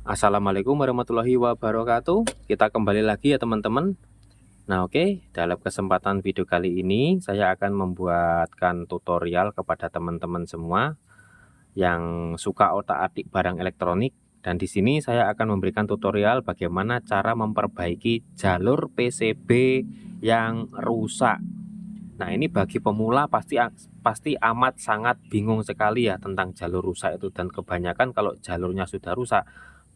Assalamualaikum warahmatullahi wabarakatuh. Kita kembali lagi ya teman-teman. Nah oke, dalam kesempatan video kali ini saya akan membuatkan tutorial kepada teman-teman semua yang suka otak-atik barang elektronik. Dan di sini saya akan memberikan tutorial bagaimana cara memperbaiki jalur PCB yang rusak. Nah ini bagi pemula pasti amat sangat bingung sekali ya tentang jalur rusak itu, dan kebanyakan kalau jalurnya sudah rusak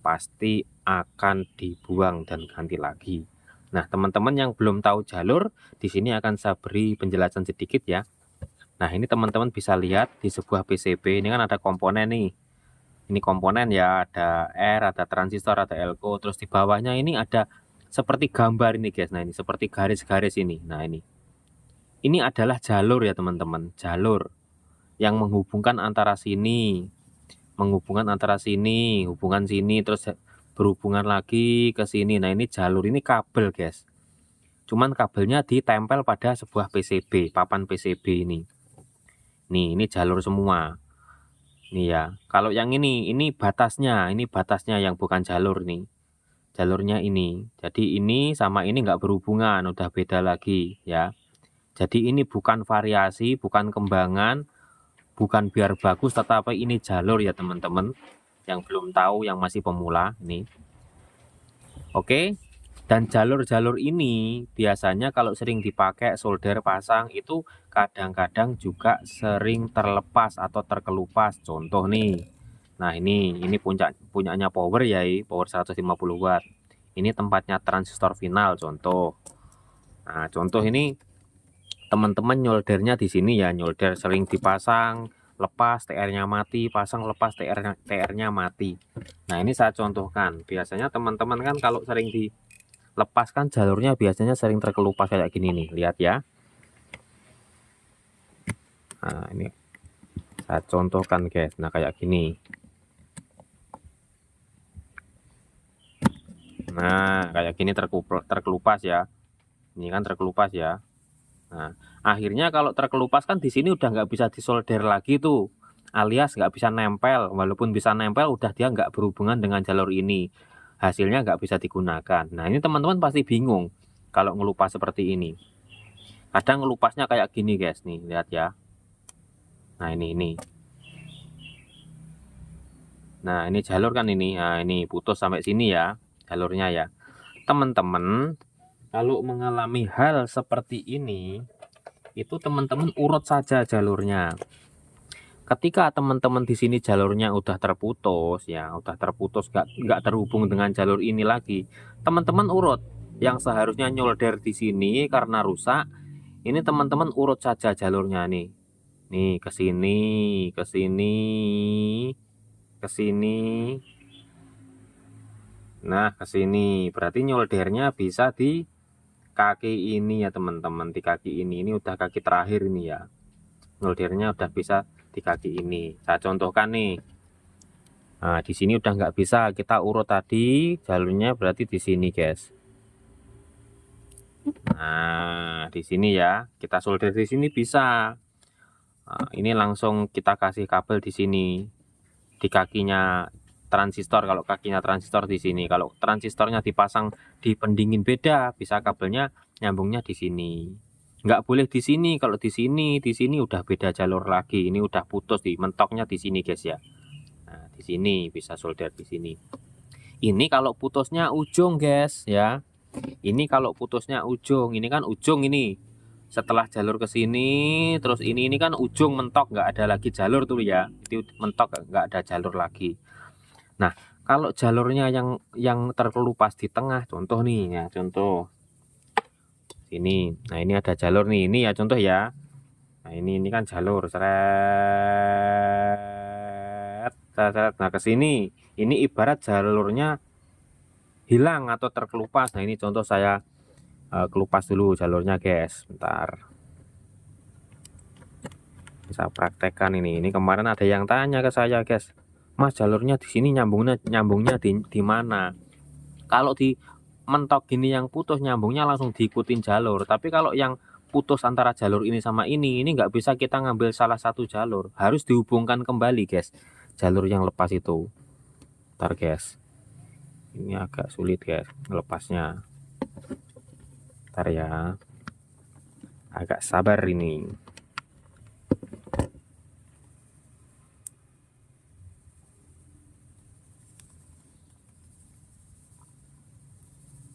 pasti akan dibuang dan ganti lagi. Nah, teman-teman yang belum tahu jalur, di sini akan saya beri penjelasan sedikit ya. Nah, ini teman-teman bisa lihat di sebuah PCB, ini kan ada komponen nih. Ini komponen ya, ada R, ada transistor, ada elko, terus di bawahnya ini ada seperti gambar ini guys. Nah, ini seperti garis-garis ini. Nah, ini. Ini adalah jalur ya teman-teman, jalur yang menghubungkan antara sini, hubungan sini, terus berhubungan lagi ke sini. Nah ini jalur, ini kabel guys, cuman kabelnya ditempel pada sebuah PCB, papan PCB ini. Nih ini jalur semua nih ya. Kalau yang ini batasnya, yang bukan jalur nih, jalurnya ini. Jadi ini sama ini nggak berhubungan, udah beda lagi ya. Jadi ini bukan variasi, bukan kembangan, bukan biar bagus, tetapi ini jalur ya teman-teman yang belum tahu, yang masih pemula ini. Oke, dan jalur-jalur ini biasanya kalau sering dipakai solder pasang itu kadang-kadang juga sering terlepas atau terkelupas. Contoh nih, nah ini punyanya power ya, power 150 watt. Ini tempatnya transistor final contoh. Nah contoh ini teman-teman nyoldernya di sini ya, nyolder sering dipasang, lepas TR-nya mati, pasang lepas TR-nya mati. Nah ini saya contohkan, biasanya teman-teman kan kalau sering dilepaskan jalurnya biasanya sering terkelupas kayak gini nih, lihat ya. Nah ini saya contohkan guys, nah kayak gini. Nah kayak gini terkelupas ya, ini kan terkelupas ya. Nah akhirnya kalau terkelupas kan di sini udah nggak bisa disolder lagi tuh, alias nggak bisa nempel. Walaupun bisa nempel, udah dia nggak berhubungan dengan jalur ini, hasilnya nggak bisa digunakan. Nah ini teman-teman pasti bingung kalau ngelupas seperti ini. Kadang ngelupasnya kayak gini guys, nih lihat ya. Nah ini nah ini jalur kan ini. Nah ini putus sampai sini ya jalurnya ya teman-teman. Kalau mengalami hal seperti ini, itu teman-teman urut saja jalurnya. Ketika teman-teman di sini jalurnya udah terputus ya, nggak terhubung dengan jalur ini lagi, teman-teman urut. Yang seharusnya nyolder di sini karena rusak, ini teman-teman urut saja jalurnya nih. Nih ke sini, ke sini, ke sini. Nah, ke sini. Berarti nyoldernya bisa di kaki ini ya teman-teman, di kaki ini. Ini udah kaki terakhir ini ya. Nyoldernya udah bisa di kaki ini. Saya contohkan nih. Nah, di sini udah nggak bisa, kita urut tadi jalurnya, berarti di sini, guys. Nah, di sini ya, kita solder di sini bisa. Nah, ini langsung kita kasih kabel di sini, di kakinya transistor. Kalau kakinya transistor di sini, kalau transistornya dipasang di pendingin beda, bisa kabelnya nyambungnya di sini. Nggak boleh di sini, kalau di sini udah beda jalur lagi. Ini udah putus, di mentoknya di sini, guys ya. Nah, di sini bisa solder di sini. Ini kalau putusnya ujung, guys ya. Ini kalau putusnya ujung, ini kan ujung ini. Setelah jalur ke sini, terus ini kan ujung mentok, nggak ada lagi jalur tuh ya. Itu mentok, nggak ada jalur lagi. Nah, kalau jalurnya yang terkelupas di tengah, contoh nih ya, contoh ini. Nah, ini ada jalur nih, ini ya contoh ya. Nah, ini kan jalur seret. Nah, ke sini. Ini ibarat jalurnya hilang atau terkelupas. Nah, ini contoh saya kelupas dulu jalurnya, guys. Bentar. Saya praktekkan ini. Ini kemarin ada yang tanya ke saya, guys. Mas, jalurnya di sini nyambungnya di mana? Kalau di mentok gini yang putus, nyambungnya langsung diikutin jalur. Tapi kalau yang putus antara jalur ini sama ini nggak bisa kita ngambil salah satu jalur. Harus dihubungkan kembali, guys. Jalur yang lepas itu. Bentar, guys. Ini agak sulit guys lepasnya. Ntar ya, agak sabar ini.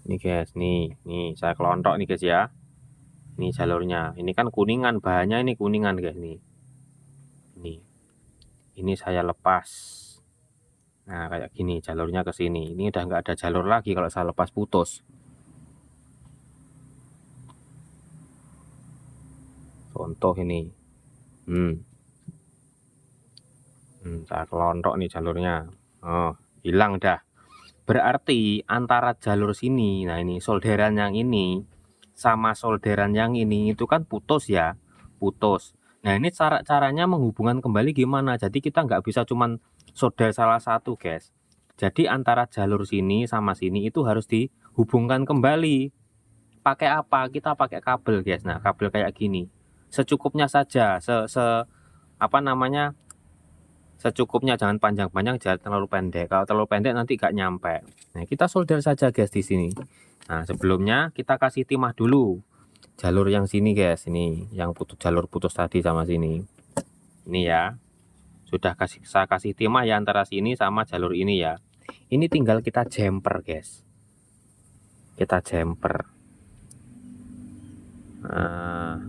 Ini guys, nih saya kelontok nih guys ya. Ini jalurnya. Ini kan kuningan, bahannya ini kuningan guys nih. Ini saya lepas. Nah, kayak gini jalurnya ke sini. Ini udah nggak ada jalur lagi kalau saya lepas putus. Contoh ini. Saya kelontok nih jalurnya. Oh, hilang dah. Berarti antara jalur sini, nah ini solderan yang ini sama solderan yang ini itu kan putus ya, putus. Nah ini caranya menghubungkan kembali gimana? Jadi kita nggak bisa cuman solder salah satu guys. Jadi antara jalur sini sama sini itu harus dihubungkan kembali. Pakai apa? Kita pakai kabel guys. Nah kabel kayak gini, secukupnya saja, apa namanya? Secukupnya, jangan panjang-panjang, jangan terlalu pendek. Kalau terlalu pendek nanti gak nyampe. Nah, kita solder saja guys di sini. Nah, sebelumnya kita kasih timah dulu. Jalur yang sini guys, ini yang jalur putus tadi sama sini. Ini ya. Sudah saya kasih timah ya antara sini sama jalur ini ya. Ini tinggal kita jumper guys. Kita jumper. Nah,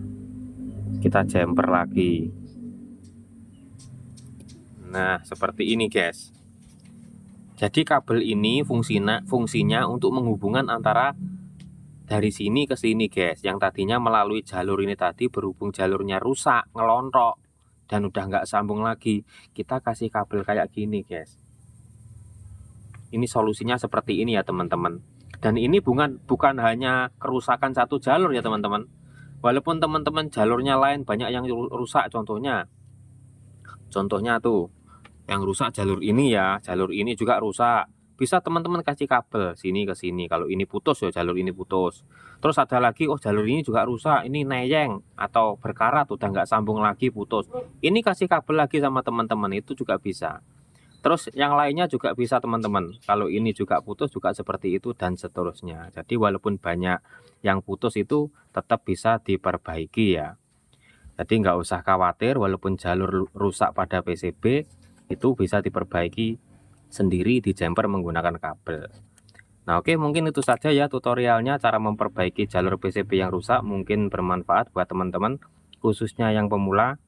kita jumper lagi. Nah, seperti ini guys. Jadi kabel ini fungsinya untuk menghubungkan antara dari sini ke sini guys. Yang tadinya melalui jalur ini tadi berhubung jalurnya rusak, ngelontok dan udah nggak sambung lagi. Kita kasih kabel kayak gini guys. Ini solusinya seperti ini ya teman-teman. Dan ini bukan hanya kerusakan satu jalur ya teman-teman. Walaupun teman-teman jalurnya lain banyak yang rusak, contohnya tuh yang rusak jalur ini ya, jalur ini juga rusak. Bisa teman-teman kasih kabel sini ke sini. Kalau ini putus ya jalur ini putus. Terus ada lagi, oh jalur ini juga rusak, ini neyeng atau berkarat, udah nggak sambung lagi, putus. Ini kasih kabel lagi sama teman-teman, itu juga bisa. Terus yang lainnya juga bisa teman-teman. Kalau ini juga putus juga seperti itu dan seterusnya. Jadi walaupun banyak yang putus itu tetap bisa diperbaiki ya. Jadi nggak usah khawatir walaupun jalur rusak pada PCB itu bisa diperbaiki sendiri di jumper menggunakan kabel. Nah oke, mungkin itu saja ya tutorialnya cara memperbaiki jalur PCB yang rusak. Mungkin bermanfaat buat teman-teman khususnya yang pemula.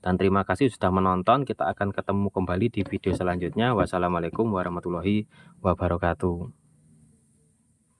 Dan terima kasih sudah menonton. Kita akan ketemu kembali di video selanjutnya. Wassalamualaikum warahmatullahi wabarakatuh.